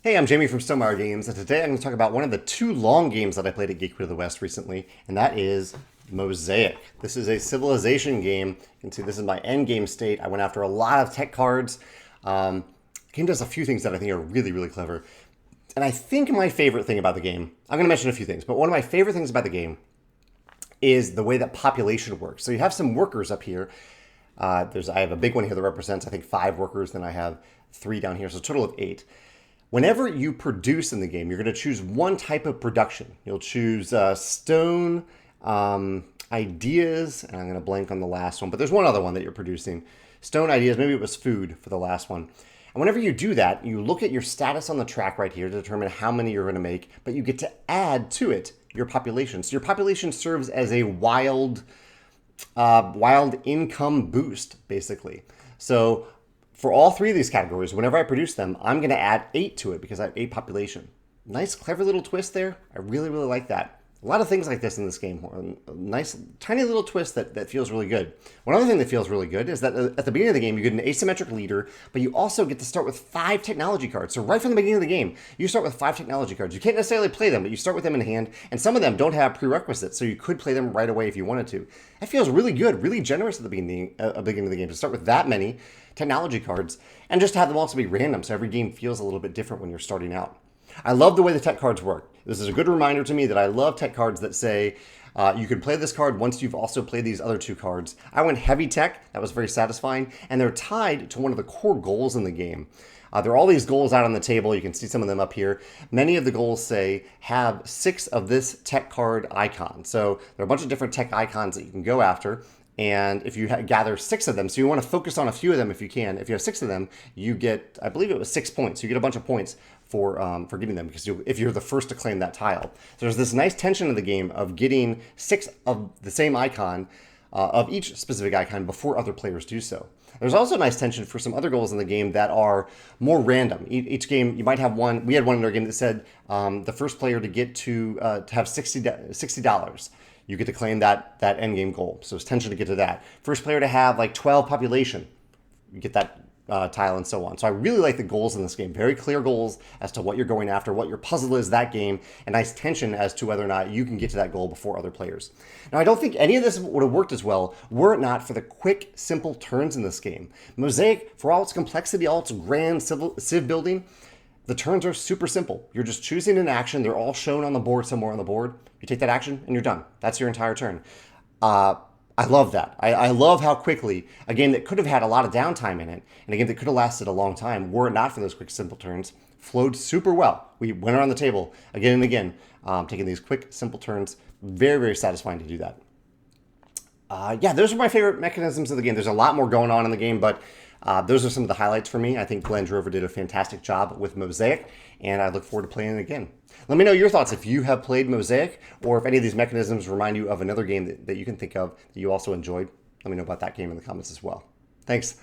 Hey, I'm Jamey from Stonemaier Games, and today I'm going to talk about one of the two long games that I played at Gateway to the West recently, and that is Mosaic. This is a civilization game. You can see this is my end game state. I went after a lot of tech cards. The game does a few things that I think are really, really clever. And I think my favorite thing about the game, I'm going to mention a few things, but one of my favorite things about the game is the way that population works. So you have some workers up here. I have a big one here that represents, I think, 5 workers. Then I have 3 down here, so a total of 8. Whenever you produce in the game, you're going to choose one type of production. You'll choose stone, ideas, and I'm going to blank on the last one, but there's one other one that you're producing. Stone, ideas, maybe it was food for the last one. And whenever you do that, you look at your status on the track right here to determine how many you're going to make, but you get to add to it your population. So your population serves as a wild income boost, basically. So for all 3 of these categories, whenever I produce them, I'm going to add 8 to it because I have 8 population. Nice, clever little twist there. I really, really like that. A lot of things like this in this game. A nice, tiny little twist that feels really good. One other thing that feels really good is that at the beginning of the game, you get an asymmetric leader, but you also get to start with 5 technology cards. So right from the beginning of the game, you start with 5 technology cards. You can't necessarily play them, but you start with them in hand, and some of them don't have prerequisites, so you could play them right away if you wanted to. That feels really good, really generous at the beginning of the game to start with that many technology cards, and just to have them also be random, so every game feels a little bit different when you're starting out. I love the way the tech cards work. This is a good reminder to me that I love tech cards that say you can play this card once you've also played these other 2 cards. I went heavy tech. That was very satisfying. And they're tied to one of the core goals in the game. There are all these goals out on the table. You can see some of them up here. Many of the goals say have 6 of this tech card icon. So there are a bunch of different tech icons that you can go after. And if you gather 6 of them, so you want to focus on a few of them if you can. If you have 6 of them, you get, I believe it was 6 points. You get a bunch of points for getting them because if you're the first to claim that tile. So there's this nice tension in the game of getting 6 of the same icon, of each specific icon before other players do so. There's also nice tension for some other goals in the game that are more random. Each game, you might have one. We had one in our game that said the first player to get to have $60. You get to claim that end game goal. So it's tension to get to that. First player to have like 12 population, you get that tile and so on. So I really like the goals in this game. Very clear goals as to what you're going after, what your puzzle is that game, and nice tension as to whether or not you can get to that goal before other players. Now, I don't think any of this would have worked as well were it not for the quick, simple turns in this game. Mosaic, for all its complexity, all its grand civ building, the turns are super simple. You're just choosing an action. They're all shown on the board somewhere on the board. You take that action and you're done. That's your entire turn. I love that. I love how quickly a game that could have had a lot of downtime in it, and a game that could have lasted a long time, were it not for those quick, simple turns, flowed super well. We went around the table again and again, taking these quick, simple turns. Very, very satisfying to do that. Yeah, those are my favorite mechanisms of the game. There's a lot more going on in the game, but those are some of the highlights for me. I think Glenn Drover did a fantastic job with Mosaic, and I look forward to playing it again. Let me know your thoughts if you have played Mosaic, or if any of these mechanisms remind you of another game that you can think of that you also enjoyed. Let me know about that game in the comments as well. Thanks.